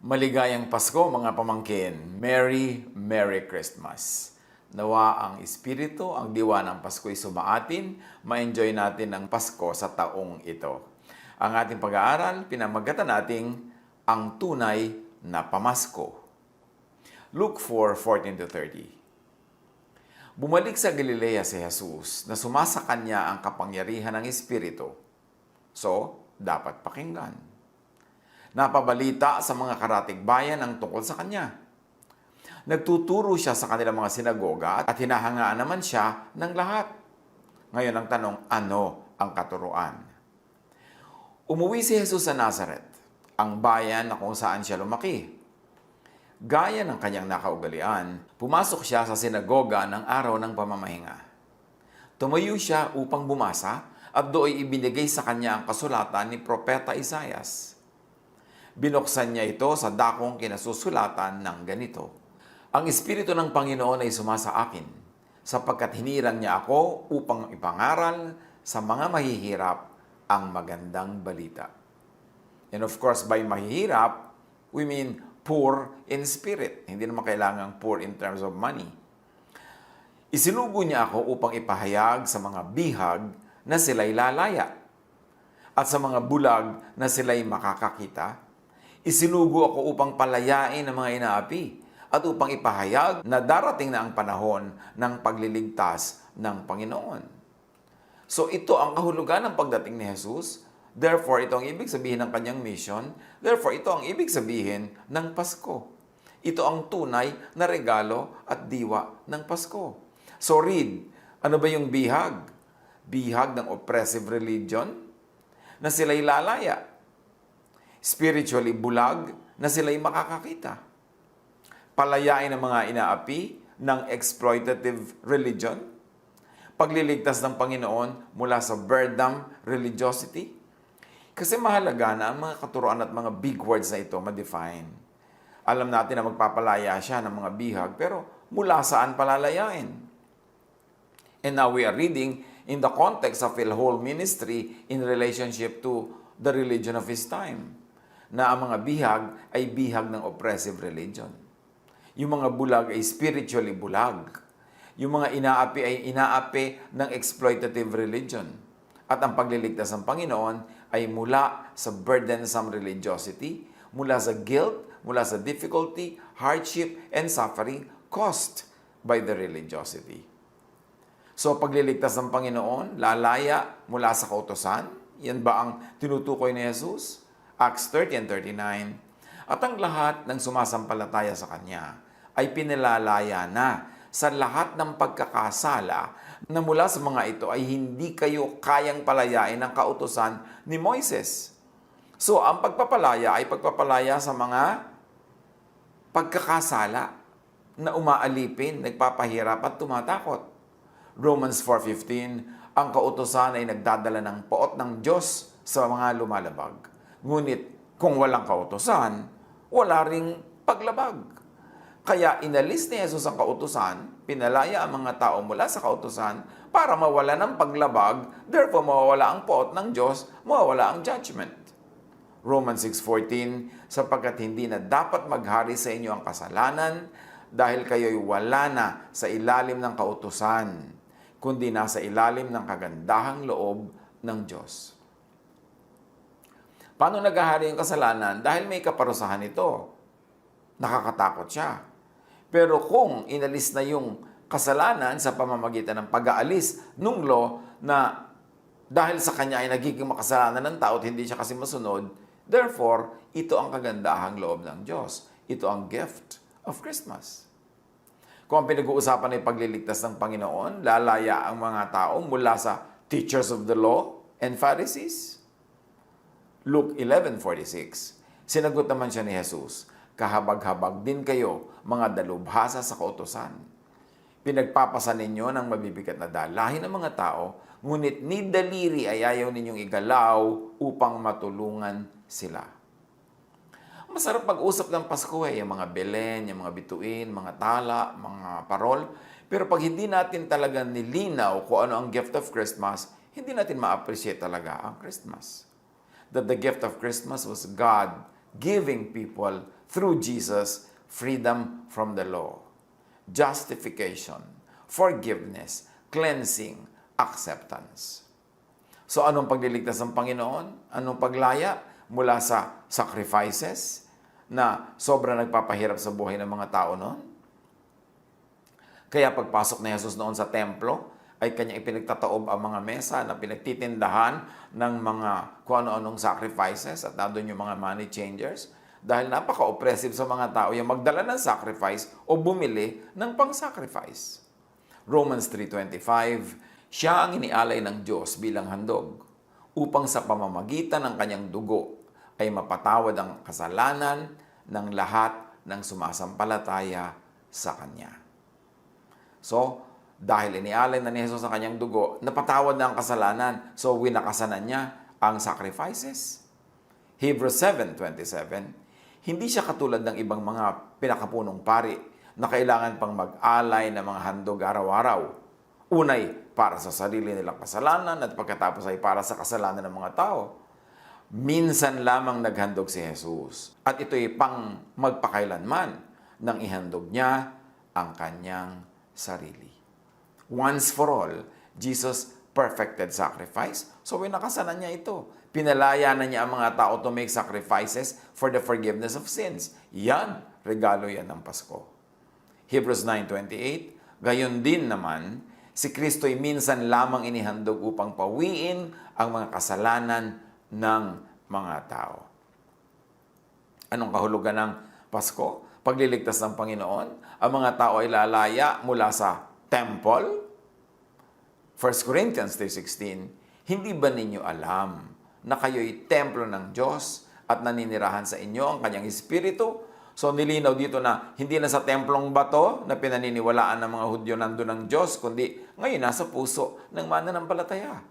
Maligayang Pasko mga pamangkin. Merry Christmas. Nawa ang Espiritu, ang diwa ng Pasko ay sumaatin, ma-enjoy natin ang Pasko sa taong ito. Ang ating pag-aaral, pinamagatan nating ang tunay na pamasko. Luke 4:14-30. Bumalik sa Galilea si Jesus na sumasa kanya ang kapangyarihan ng Espiritu. So, dapat pakinggan. Napabalita sa mga karatig bayan ang tungkol sa kanya. Nagtuturo siya sa kanilang mga sinagoga at hinahangaan naman siya ng lahat. Ngayon ang tanong, ano ang katuruan? Umuwi si Jesus sa Nazareth, ang bayan na kung saan siya lumaki. Gaya ng kanyang nakaugalian, pumasok siya sa sinagoga ng araw ng pamamahinga. Tumayo siya upang bumasa at doon ibinigay sa kanya ang kasulatan ni Propeta Isaias. Binuksan niya ito sa dakong kinasusulatan ng ganito. Ang Espiritu ng Panginoon ay sumasa akin, sapagkat hinirang niya ako upang ipangaral sa mga mahihirap ang magandang balita. And of course, by mahihirap, we mean poor in spirit. Hindi naman kailangang poor in terms of money. Isinugo niya ako upang ipahayag sa mga bihag na sila'y lalaya at sa mga bulag na sila'y makakakita. Isinugo ako upang palayain ang mga inaapi at upang ipahayag na darating na ang panahon ng pagliligtas ng Panginoon. So ito ang kahulugan ng pagdating ni Jesus. Therefore, ito ang ibig sabihin ng kanyang mission. Therefore, ito ang ibig sabihin ng Pasko. Ito ang tunay na regalo at diwa ng Pasko. So read, ano ba yung bihag? Bihag ng oppressive religion na sila'y lalaya. Spiritually bulag na sila'y makakakita. Palayain ang mga inaapi ng exploitative religion. Pagliligtas ng Panginoon mula sa beardam religiosity. Kasi mahalaga na ang mga katuruan at mga big words na ito ma-define. Alam natin na magpapalaya siya ng mga bihag, pero mula saan palalayain? And now we are reading in the context of a whole ministry in relationship to the religion of his time, na ang mga bihag ay bihag ng oppressive religion. Yung mga bulag ay spiritually bulag. Yung mga inaapi ay inaapi ng exploitative religion. At ang pagliligtas ng Panginoon ay mula sa burdensome religiosity, mula sa guilt, mula sa difficulty, hardship, and suffering caused by the religiosity. So pagliligtas ng Panginoon, lalaya mula sa kautusan. Yan ba ang tinutukoy ni Jesus? Acts 30:39, at ang lahat ng sumasampalataya sa Kanya ay pinilalaya na sa lahat ng pagkakasala na mula sa mga ito ay hindi kayo kayang palayain ng kautusan ni Moises. So, ang pagpapalaya ay pagpapalaya sa mga pagkakasala na umaalipin, nagpapahirap at tumatakot. Romans 4:15, ang kautusan ay nagdadala ng poot ng Diyos sa mga lumalabag. Ngunit kung walang kautusan, wala ring paglabag. Kaya inalis ni Jesus ang kautusan, pinalaya ang mga tao mula sa kautusan para mawala ng paglabag, therefore mawawala ang poot ng Diyos, mawawala ang judgment. Romans 6:14, sapagkat hindi na dapat maghari sa inyo ang kasalanan dahil kayo'y wala na sa ilalim ng kautusan, kundi nasa ilalim ng kagandahang loob ng Diyos. Paano naghahari yung kasalanan? Dahil may kaparusahan ito. Nakakatakot siya. Pero kung inalis na yung kasalanan sa pamamagitan ng pag-aalis nung law na dahil sa kanya ay nagiging makasalanan ng tao at hindi siya kasi masunod, therefore, ito ang kagandahang loob ng Diyos. Ito ang gift of Christmas. Kung ang pinag-uusapan ay pagliligtas ng Panginoon, lalaya ang mga tao mula sa teachers of the law and Pharisees. Luke 11:46, sinagot naman siya ni Jesus, kahabag-habag din kayo, mga dalubhasa sa kautusan. Pinagpapasan ninyo ng mabibigat na dalahin ng mga tao, ngunit ni daliri ay ayaw ninyong igalaw upang matulungan sila. Masarap pag-usap ng Pasko yung mga Belen, yung mga bituin, mga tala, mga parol. Pero pag hindi natin talaga nilinaw kung ano ang gift of Christmas, hindi natin ma-appreciate talaga ang Christmas. That the gift of Christmas was God giving people through Jesus, freedom from the law, justification, forgiveness, cleansing, acceptance. So anong pagliligtas ng Panginoon? Anong paglaya mula sa sacrifices na sobra nagpapahirap sa buhay ng mga tao noon? Kaya pagpasok ni Jesus noon sa templo, ay kanyang ipinagtataob ang mga mesa na pinagtitindahan ng mga kung ano-anong sacrifices at nandun yung mga money changers dahil napaka-oppressive sa mga tao yung magdala ng sacrifice o bumili ng pang-sacrifice. Romans 3:25, siya ang inialay ng Diyos bilang handog upang sa pamamagitan ng kanyang dugo ay mapatawad ang kasalanan ng lahat ng sumasampalataya sa Kanya. So, dahil inialay na ni Jesus ang kanyang dugo, napatawad na ang kasalanan. So, winakasanan niya ang sacrifices. Hebrews 7:27, hindi siya katulad ng ibang mga pinakapunong pari na kailangan pang mag-alay ng mga handog araw-araw. Unay, para sa sarili nilang kasalanan at pagkatapos ay para sa kasalanan ng mga tao. Minsan lamang naghandog si Jesus at ito'y pang magpakailanman nang ihandog niya ang kanyang sarili. Once for all, Jesus perfected sacrifice. So, winakasanan niya ito. Pinalaya na niya ang mga tao to make sacrifices for the forgiveness of sins. Yan, regalo yan ng Pasko. Hebrews 9:28, gayon din naman, si Kristo'y minsan lamang inihandog upang pawiin ang mga kasalanan ng mga tao. Anong kahulugan ng Pasko? Pagliligtas ng Panginoon, ang mga tao ay lalaya mula sa temple. 1 Corinthians 3:16, hindi ba ninyo alam na kayo'y templo ng Diyos at naninirahan sa inyo ang kanyang Espiritu? So nilinaw dito na hindi na sa templong bato na pinaniniwalaan ng mga Hudyo nandun ng Diyos, kundi ngayon nasa puso ng mananampalataya.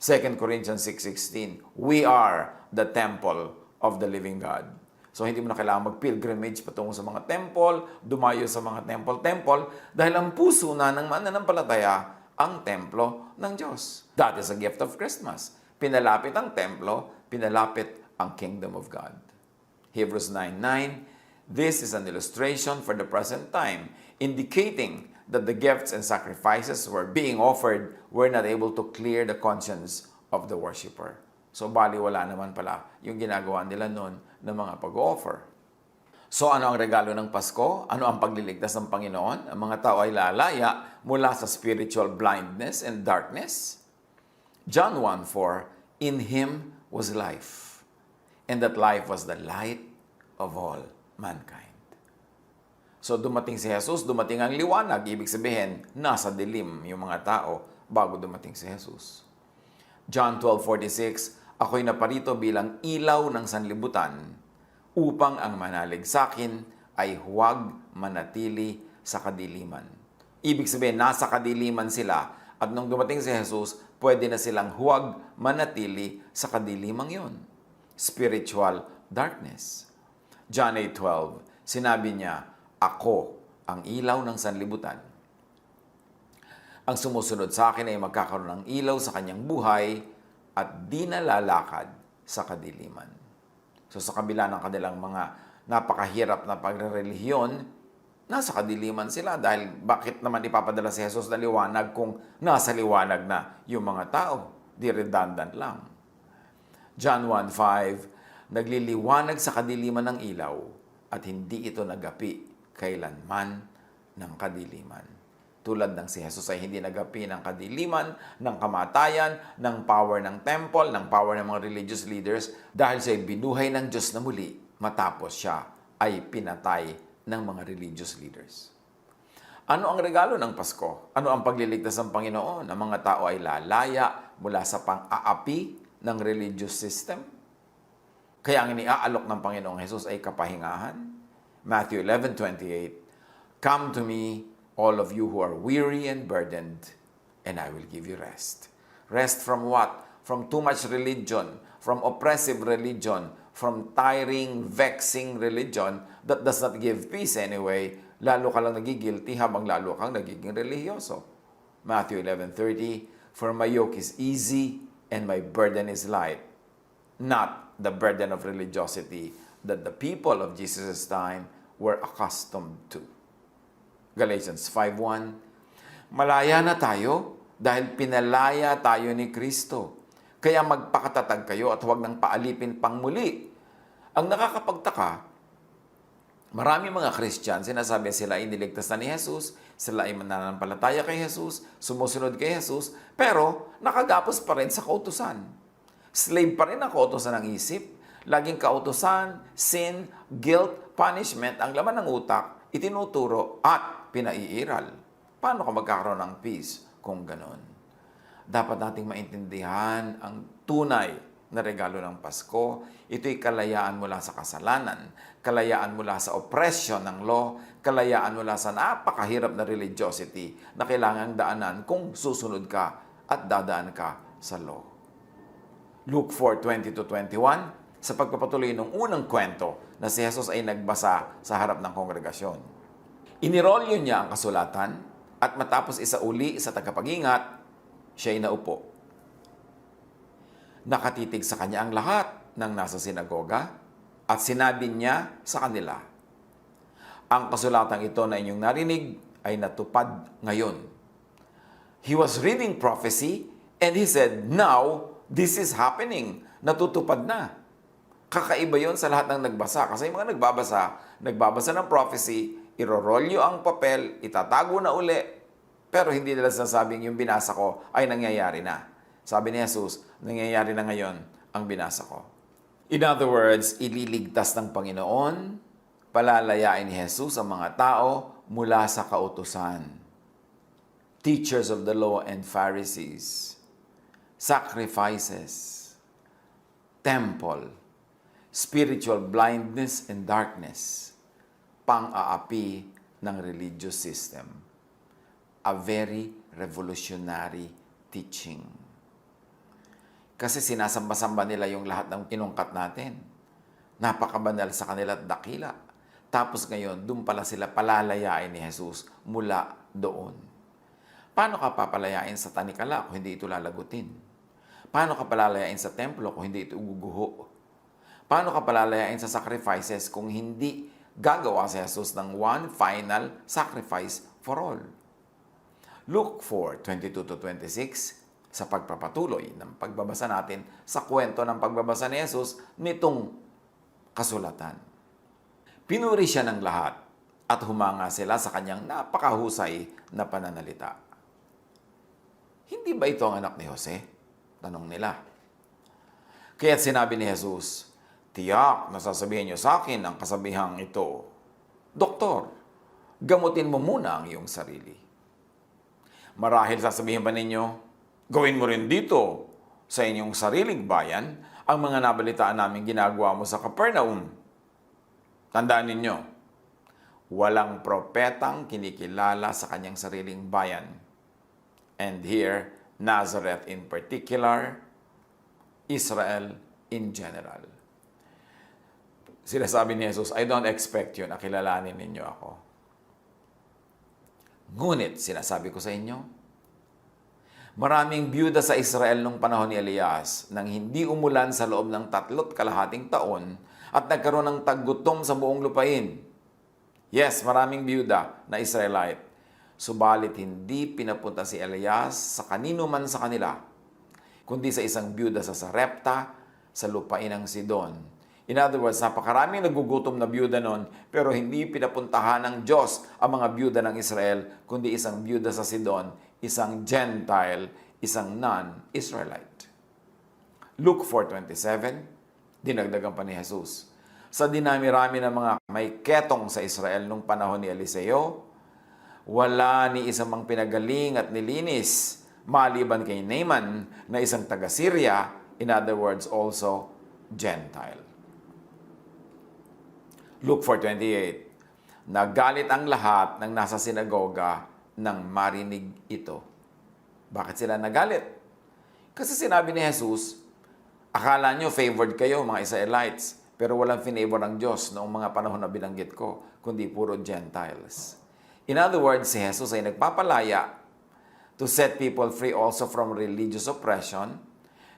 2 Corinthians 6:16, we are the temple of the living God. So hindi mo na kailangan mag-pilgrimage patungo sa mga temple, dumayo sa mga temple, dahil ang puso na ng mananampalataya ang templo ng Diyos. That is a gift of Christmas. Pinalapit ang templo, pinalapit ang kingdom of God. Hebrews 9:9, this is an illustration for the present time, indicating that the gifts and sacrifices were being offered were not able to clear the conscience of the worshiper. So, baliwala naman pala yung ginagawa nila noon ng mga pag-offer. So, ano ang regalo ng Pasko? Ano ang pagliligtas ng Panginoon? Ang mga tao ay lalaya mula sa spiritual blindness and darkness. John 1:4, in Him was life, and that life was the light of all mankind. So, dumating si Jesus, dumating ang liwanag. Ibig sabihin, nasa dilim yung mga tao bago dumating si Jesus. John 12:46, ako'y naparito bilang ilaw ng sanlibutan upang ang manalig sa akin ay huwag manatili sa kadiliman. Ibig sabihin, nasa kadiliman sila at nung dumating si Jesus, pwede na silang huwag manatili sa kadilimang yon. Spiritual darkness. John 8:12, sinabi niya, ako ang ilaw ng sanlibutan. Ang sumusunod sa akin ay magkakaroon ng ilaw sa kanyang buhay at di na lalakad sa kadiliman. So sa kabila ng kanilang mga napakahirap na pagrerelihiyon, nasa kadiliman sila dahil bakit naman ipapadala si Jesus na liwanag kung nasa liwanag na yung mga tao? Di redundant lang. John 1:5, nagliliwanag sa kadiliman ng ilaw at hindi ito nagapi kailanman ng kadiliman. Tulad ng si Jesus ay hindi nagapi ng kadiliman, ng kamatayan, ng power ng temple, ng power ng mga religious leaders dahil siya binuhay ng Diyos na muli matapos siya ay pinatay ng mga religious leaders. Ano ang regalo ng Pasko? Ano ang pagliligtas ng Panginoon? Ang mga tao ay lalaya mula sa pang-aapi ng religious system. Kaya ang iniaalok ng Panginoong Jesus ay kapahingahan. Matthew 11:28, come to me, all of you who are weary and burdened, and I will give you rest. Rest from what? From too much religion, from oppressive religion, from tiring, vexing religion that does not give peace anyway. Lalo ka lang nagigilty habang lalo kang nagiging religyoso. Matthew 11:30, for my yoke is easy and my burden is light. Not the burden of religiosity, that the people of Jesus' time were accustomed to. Galatians 5:1, malaya na tayo dahil pinalaya tayo ni Kristo. Kaya magpakatatag kayo at huwag nang paalipin pang muli. Ang nakakapagtaka, marami mga Christian, sinasabi sila ay niligtas na ni Jesus, sila ay mananampalataya kay Jesus, sumusunod kay Jesus, pero nakagapos pa rin sa kautusan. Slave pa rin ang kautusan ng isip. Laging kautusan, sin, guilt, punishment, ang laman ng utak, itinuturo at pinaiiral. Paano ka magkakaroon ng peace kung ganon? Dapat nating maintindihan ang tunay na regalo ng Pasko. Ito'y kalayaan mula sa kasalanan, kalayaan mula sa oppression ng law, kalayaan mula sa napakahirap na religiosity na kailangang daanan kung susunod ka at dadaan ka sa law. Luke 4:20-21, sa pagpapatuloy ng unang kwento na si Jesus ay nagbasa sa harap ng kongregasyon. Inirolyo niya ang kasulatan at matapos isauli sa tagapag-ingat, siya ay naupo. Nakatitig sa kanya ang lahat ng nasa sinagoga at sinabi niya sa kanila, ang kasulatang ito na inyong narinig ay natupad ngayon. He was reading prophecy and he said, now, this is happening. Natutupad na. Kakaiba yon sa lahat ng nagbasa. Kasi yung mga nagbabasa ng prophecy, irorolyo ang papel, itatago na uli, pero hindi nila sinasabing yung binasa ko ay nangyayari na. Sabi ni Jesus, nangyayari na ngayon ang binasa ko. In other words, ililigtas ng Panginoon, palalayain ni Jesus ang mga tao mula sa kautusan. Teachers of the law and Pharisees, sacrifices, temple, spiritual blindness and darkness, pang-aapi ng religious system. A very revolutionary teaching. Kasi sinasamba-samba nila yung lahat ng inungkat natin. Napakabanal sa kanila at dakila. Tapos ngayon, doon pala sila palalayain ni Jesus mula doon. Paano ka papalayain sa tanikala kung hindi ito lalagutin? Paano ka palalayain sa templo kung hindi ito uguguho? Paano ka palalayain sa sacrifices kung hindi gagawa si Jesus ng one final sacrifice for all? Luke 4:22-26, sa pagpapatuloy ng pagbabasa natin sa kwento ng pagbabasa ni Jesus nitong kasulatan. Pinuri siya ng lahat at humanga sila sa kanyang napakahusay na pananalita. Hindi ba ito ang anak ni Jose? Tanong nila. Kaya't sinabi ni Jesus, tiyak na sasabihin niyo sa akin ang kasabihang ito, Doktor, gamutin mo muna ang iyong sarili. Marahil sasabihin pa ninyo, gawin mo rin dito sa inyong sariling bayan ang mga nabalitaan namin ginagawa mo sa Capernaum. Tandaan ninyo, walang propetang kinikilala sa kanyang sariling bayan. And here, Nazareth in particular, Israel in general. Sinasabi ni Jesus, I don't expect you na kilalanin ninyo ako. Ngunit, sinasabi ko sa inyo, maraming byuda sa Israel nung panahon ni Elias nang hindi umulan sa loob ng 3.5 taon at nagkaroon ng taggutom sa buong lupain. Yes, maraming byuda na Israelite. Subalit hindi pinapunta si Elias sa kanino man sa kanila, kundi sa isang byuda sa Sarepta, sa lupain ng Sidon. In other words, napakaraming nagugutom na byuda noon, pero hindi pinapuntahan ng Diyos ang mga byuda ng Israel, kundi isang byuda sa Sidon, isang Gentile, isang non-Israelite. Luke 4:27, dinagdagan pa ni Jesus. Sa dinami-rami ng mga may ketong sa Israel nung panahon ni Eliseo, wala ni isang mang pinagaling at nilinis, maliban kay Naaman na isang taga-Syria, in other words, also Gentile. Luke 4:28, nagalit ang lahat ng nasa sinagoga nang marinig ito. Bakit sila nagalit? Kasi sinabi ni Jesus, akala nyo favored kayo mga Israelites, pero walang finavor ng Diyos noong mga panahon na binanggit ko, kundi puro Gentiles. In other words, si Jesus ay nagpapalaya to set people free also from religious oppression.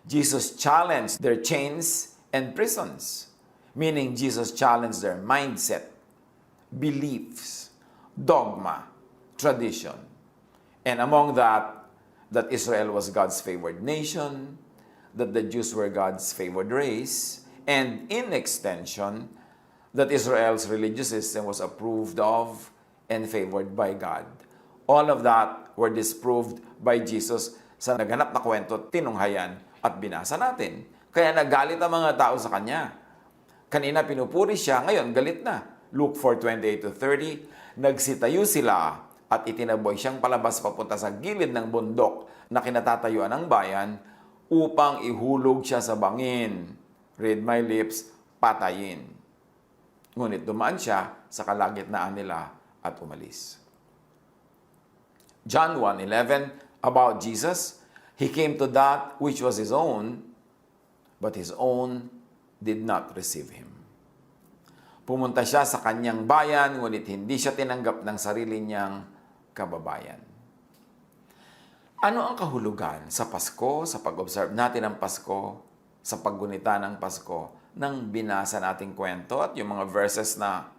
Jesus challenged their chains and prisons. Meaning Jesus challenged their mindset, beliefs, dogma, tradition. And among that Israel was God's favored nation, that the Jews were God's favored race, and in extension, that Israel's religious system was approved of and favored by God. All of that were disproved by Jesus sa naganap na kwento, tinunghayan at binasa natin. Kaya nagalit ang mga tao sa Kanya. Kanina pinupuri siya, ngayon galit na. Luke 4:28-30, nagsitayo sila at itinaboy siyang palabas papunta sa gilid ng bundok na kinatatayuan ng bayan upang ihulog siya sa bangin. Read my lips, patayin. Ngunit dumaan siya sa kalagitnaan nila at umalis. John 1:11, about Jesus, He came to that which was His own, but His own did not receive Him. Pumunta siya sa kanyang bayan, ngunit hindi siya tinanggap ng sarili niyang kababayan. Ano ang kahulugan sa Pasko, sa pag-observe natin ng Pasko, sa paggunita ng Pasko, nang binasa nating kwento at yung mga verses na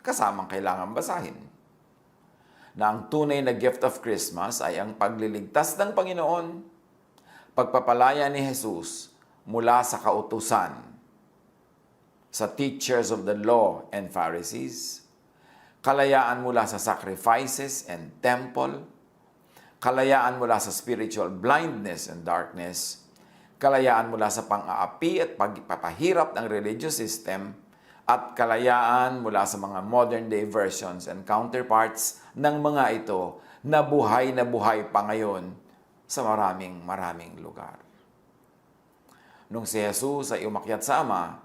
kasamang kailangan basahin? Na ang tunay na gift of Christmas ay ang pagliligtas ng Panginoon, pagpapalaya ni Jesus mula sa kautusan, sa teachers of the law and Pharisees, kalayaan mula sa sacrifices and temple, kalayaan mula sa spiritual blindness and darkness, kalayaan mula sa pang-aapi at pagpapahirap ng religious system, at kalayaan mula sa mga modern-day versions and counterparts ng mga ito na buhay pa ngayon sa maraming lugar. Nung si Jesus ay umakyat sa Ama,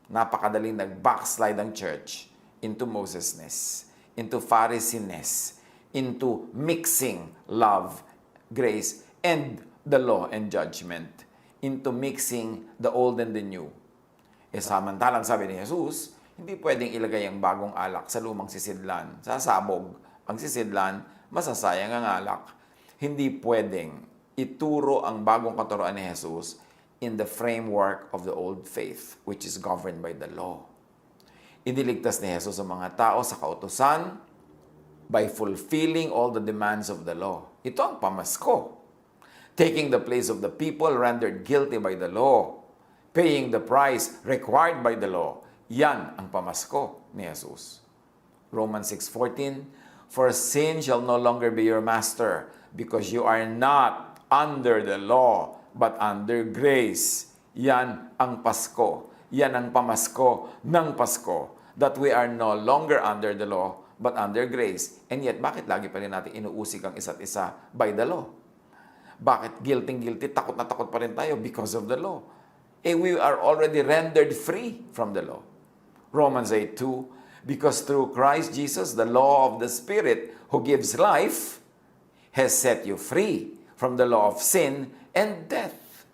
napakadaling nag-backslide ang church into Mosesness, into Pharisiness, into mixing love, grace, and the law and judgment, into mixing the old and the new. Samantalang sabi ni Jesus, hindi pwedeng ilagay ang bagong alak sa lumang sisidlan. Sasabog ang sisidlan, masasayang ang alak. Hindi pwedeng ituro ang bagong katuroan ni Jesus in the framework of the old faith, which is governed by the law. Iniligtas ni Jesus ang mga tao sa kautusan by fulfilling all the demands of the law. Ito ang pamasko. Taking the place of the people rendered guilty by the law, paying the price required by the law. Yan ang pamasko ni Jesus. Romans 6:14, for sin shall no longer be your master, because you are not under the law, but under grace. Yan ang Pasko. Yan ang pamasko ng Pasko. That we are no longer under the law, but under grace. And yet, bakit lagi pa rin natin inuusig ang isa't isa by the law? Bakit guilty, takot na takot pa rin tayo? Because of the law. We are already rendered free from the law. Romans 8:2, because through Christ Jesus, the law of the Spirit who gives life has set you free from the law of sin and death.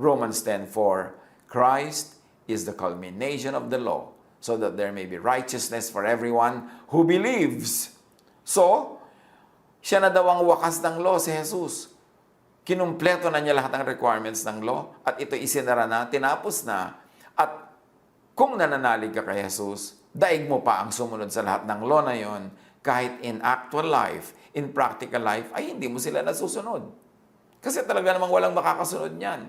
Romans 10:4, Christ is the culmination of the law, so that there may be righteousness for everyone who believes. So, siya na daw ang wakas ng law, si Jesus. Kinumpleto na niya lahat ng requirements ng law at ito isinara na, tinapos na. At kung nananalig ka kay Jesus, daig mo pa ang sumunod sa lahat ng law na yon, kahit in actual life, in practical life, ay hindi mo sila nasusunod. Kasi talaga namang walang makakasunod niyan.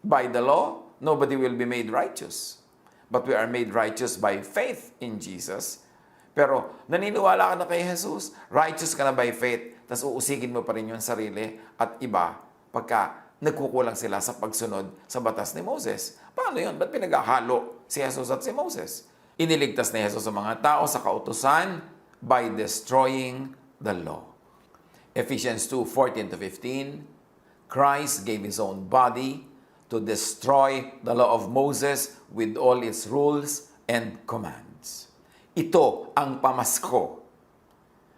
By the law, nobody will be made righteous. But we are made righteous by faith in Jesus. Pero naniniwala ka na kay Jesus, righteous ka na by faith, tapos uusigin mo pa rin yung sarili at iba pagka nagkukulang sila sa pagsunod sa batas ni Moses. Paano yun? Ba't pinaghahalo si Jesus at si Moses? Iniligtas ni Jesus ang mga tao sa kautusan by destroying the law. Ephesians 2:14-15, Christ gave His own body to destroy the law of Moses with all its rules and commands. Ito ang pamasko.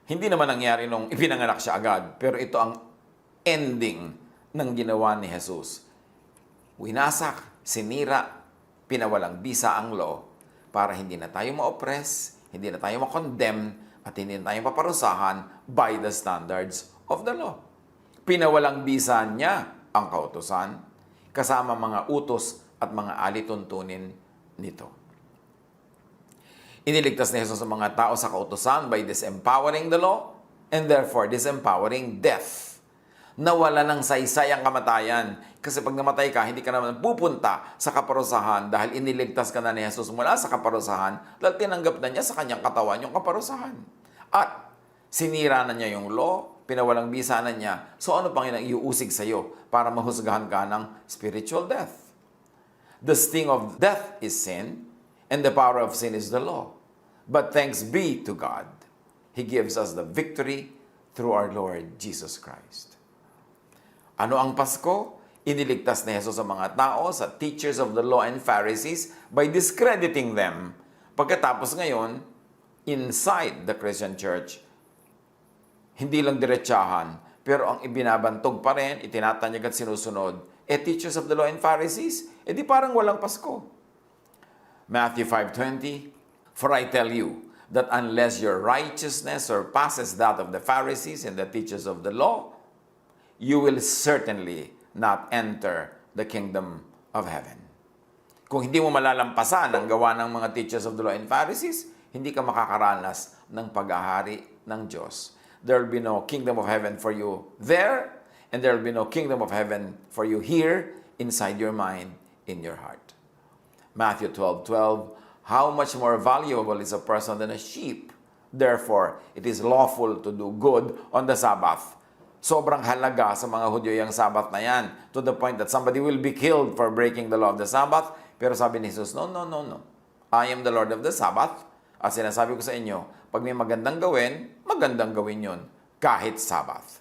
Hindi naman nangyari nung ipinanganak siya agad, pero ito ang ending ng ginawa ni Jesus. Winasak, sinira, pinawalang bisa ang law para hindi na tayo ma-oppress, hindi na tayo ma-condemn, at hindi na tayo paparusahan by the standards of the law. Pinawalang bisa niya ang kautusan, kasama mga utos at mga alituntunin nito. Iniligtas ni Jesus ang mga tao sa kautusan by disempowering the law and therefore disempowering death. Nawala ng saysay ang kamatayan. Kasi pag namatay ka, hindi ka naman pupunta sa kaparusahan dahil iniligtas ka na ni Jesus mula sa kaparusahan dahil tinanggap na niya sa kanyang katawan yung kaparusahan. At sinira na niya yung law, pinawalang bisa na niya. So ano pang iuusig sa iyo para mahusgahan ka ng spiritual death? The sting of death is sin, and the power of sin is the law. But thanks be to God, He gives us the victory through our Lord Jesus Christ. Ano ang Pasko? Iniligtas ni Jesus ang mga tao sa teachers of the law and Pharisees by discrediting them. Pagkatapos ngayon, inside the Christian church, hindi lang diretsahan, pero ang ibinabantog pa rin, itinatanyag at sinusunod, teachers of the law and Pharisees, di parang walang Pasko. Matthew 5:20, for I tell you that unless your righteousness surpasses that of the Pharisees and the teachers of the law, you will certainly not enter the kingdom of heaven. Kung hindi mo malalampasan ang gawa ng mga teachers of the law and Pharisees, hindi ka makakaranas ng pag-ahari ng Diyos. There will be no kingdom of heaven for you there, and there will be no kingdom of heaven for you here, inside your mind, in your heart. Matthew 12:12, how much more valuable is a person than a sheep? Therefore, it is lawful to do good on the Sabbath. Sobrang halaga sa mga Hudyo yung Sabbath na yan, to the point that somebody will be killed for breaking the law of the Sabbath. Pero sabi ni Jesus, no. I am the Lord of the Sabbath. At sinasabi ko sa inyo, pag may magandang gawin yun, kahit Sabbath.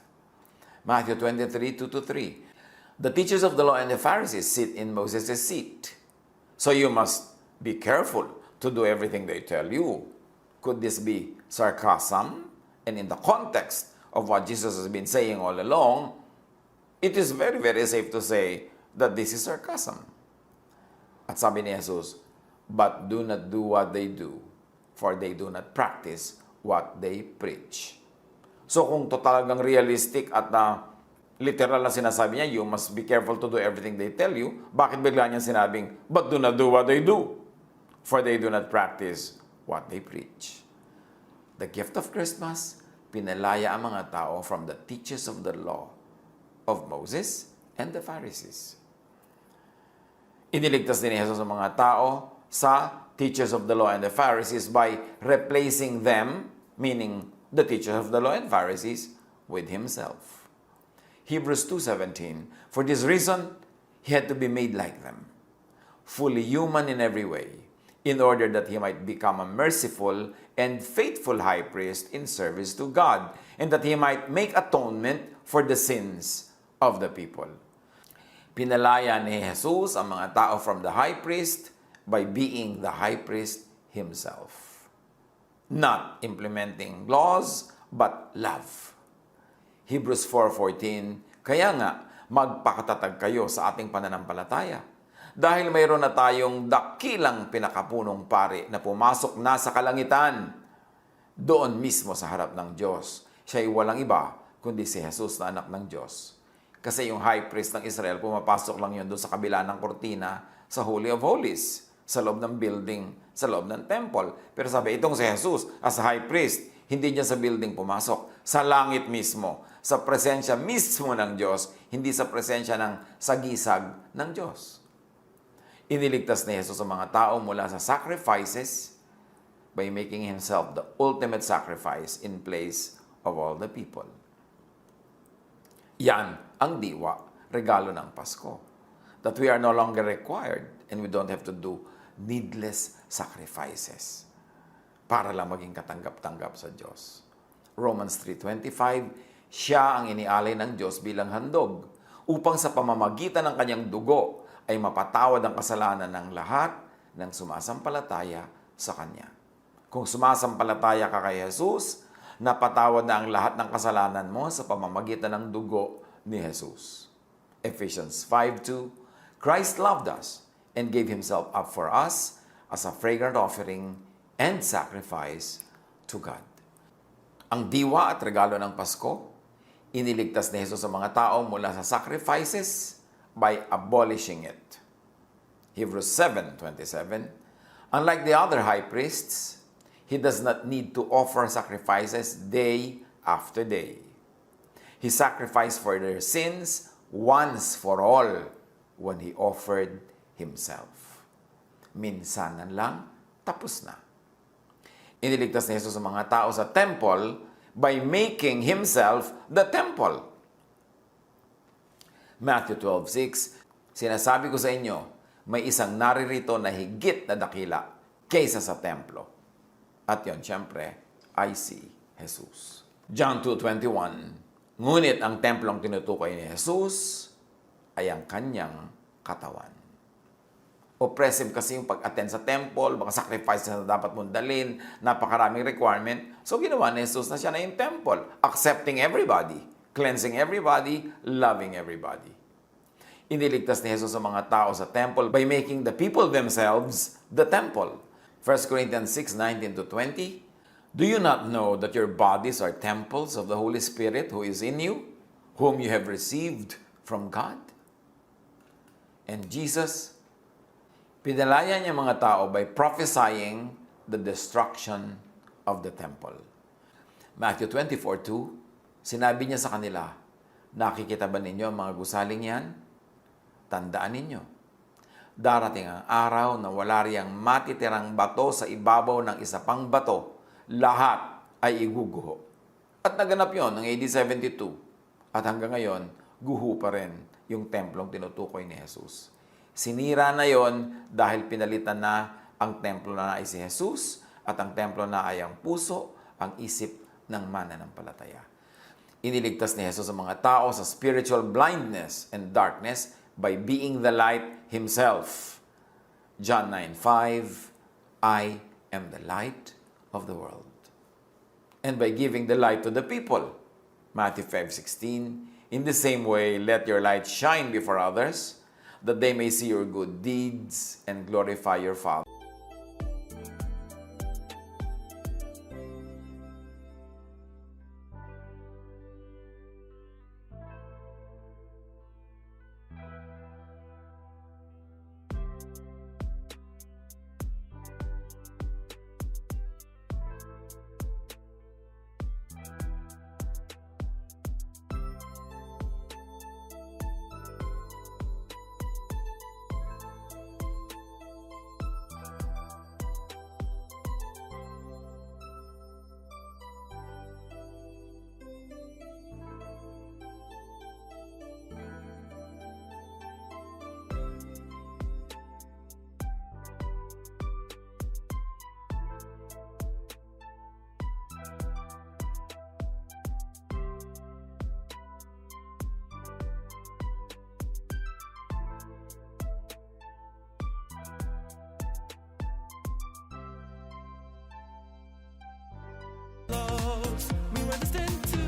Matthew 23:2-3. The teachers of the law and the Pharisees sit in Moses' seat. So you must be careful to do everything they tell you. Could this be sarcasm? And in the context of what Jesus has been saying all along, it is very, very safe to say that this is sarcasm. At sabi ni Jesus, but do not do what they do, for they do not practice what they preach. So kung talagang realistic at literal na sinasabi niya, you must be careful to do everything they tell you, bakit bigla niya sinabing, but do not do what they do, for they do not practice what they preach. The gift of Christmas, pinalaya ang mga tao from the teachers of the law of Moses and the Pharisees. Iniligtas din ni Jesus ang mga tao sa teachers of the law and the Pharisees by replacing them, meaning the teachers of the law and Pharisees, with Himself. Hebrews 2:17, for this reason, He had to be made like them, fully human in every way, in order that He might become a merciful and faithful high priest in service to God, and that He might make atonement for the sins of the people. Pinalaya ni Jesus ang mga tao from the high priest by being the high priest Himself. Not implementing laws, but love. Hebrews 4:14, kaya nga, magpakatatag kayo sa ating pananampalataya. Dahil mayroon na tayong dakilang pinakapunong pari na pumasok na sa kalangitan, doon mismo sa harap ng Diyos. Siya ay walang iba, kundi si Jesus na anak ng Diyos. Kasi yung high priest ng Israel, pumapasok lang yun doon sa kabila ng kortina sa Holy of Holies, sa loob ng building, sa loob ng temple. Pero sabi, itong si Jesus, as high priest, hindi niya sa building pumasok, sa langit mismo, sa presensya mismo ng Diyos, hindi sa presensya ng sagisag ng Diyos. Iniligtas ni Jesus ang mga tao mula sa sacrifices by making Himself the ultimate sacrifice in place of all the people. Yan ang diwa, regalo ng Pasko. That we are no longer required and we don't have to do needless sacrifices para lang maging katanggap-tanggap sa Diyos. Romans 3:25, siya ang inialay ng Diyos bilang handog upang sa pamamagitan ng kanyang dugo ay mapatawad ang kasalanan ng lahat ng sumasampalataya sa Kanya. Kung sumasampalataya ka kay Jesus, napatawad na ang lahat ng kasalanan mo sa pamamagitan ng dugo ni Jesus. Ephesians 5:2, Christ loved us and gave Himself up for us as a fragrant offering and sacrifice to God. Ang diwa at regalo ng Pasko, iniligtas ni Jesus sa mga tao mula sa sacrifices by abolishing it. Hebrews 7:27, Unlike the other high priests, he does not need to offer sacrifices day after day. He sacrificed for their sins once for all when he offered himself. Minsanan lang, tapos na. Iniligtas ni Jesus ang mga tao sa temple by making himself the temple. Matthew 12:6, sinasabi ko sa inyo, may isang naririto na higit na dakila kaysa sa templo. At yon, siyempre, ay si Jesus. John 2:21, ngunit ang templong tinutukoy ni Jesus ay ang kanyang katawan. Oppressive kasi yung pag-attend sa temple, mga sacrifices na dapat mong dalhin, napakaraming requirement. So ginawa ni Jesus na siya na yung temple, accepting everybody, cleansing everybody, loving everybody. Iniligtas ni Jesus ang mga tao sa temple by making the people themselves the temple. 1 Corinthians 6:19-20, do you not know that your bodies are temples of the Holy Spirit who is in you, whom you have received from God? And Jesus, pinalaya niya mga tao by prophesying the destruction of the temple. Matthew 24:2, sinabi niya sa kanila, nakikita ba ninyo ang mga gusaling yan? Tandaan ninyo, darating ang araw na wala riyang matitirang bato sa ibabaw ng isa pang bato, lahat ay iguguho. At naganap yon ng AD 72. At hanggang ngayon, guho pa rin yung templong tinutukoy ni Jesus. Sinira na yon dahil pinalitan na ang templo na ay si Jesus at ang templo na ay ang puso, ang isip ng mananampalataya. Iniligtas ni Jesus ang mga tao sa spiritual blindness and darkness by being the light himself. John 9:5, I am the light of the world. And by giving the light to the people. Matthew 5:16, in the same way, let your light shine before others, that they may see your good deeds and glorify your Father. We were destined to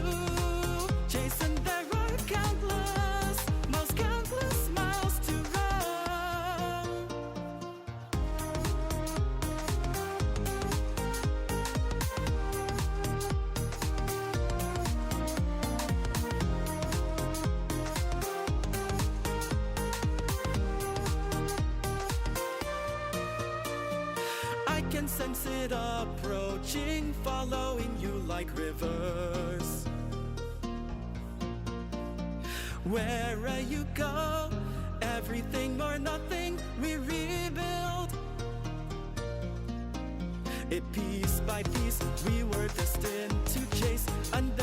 chase and there are countless, most countless miles to run. I can sense it approaching, following you like rivers. Wherever you go, everything or nothing, we rebuild. It piece by piece, we were destined to chase and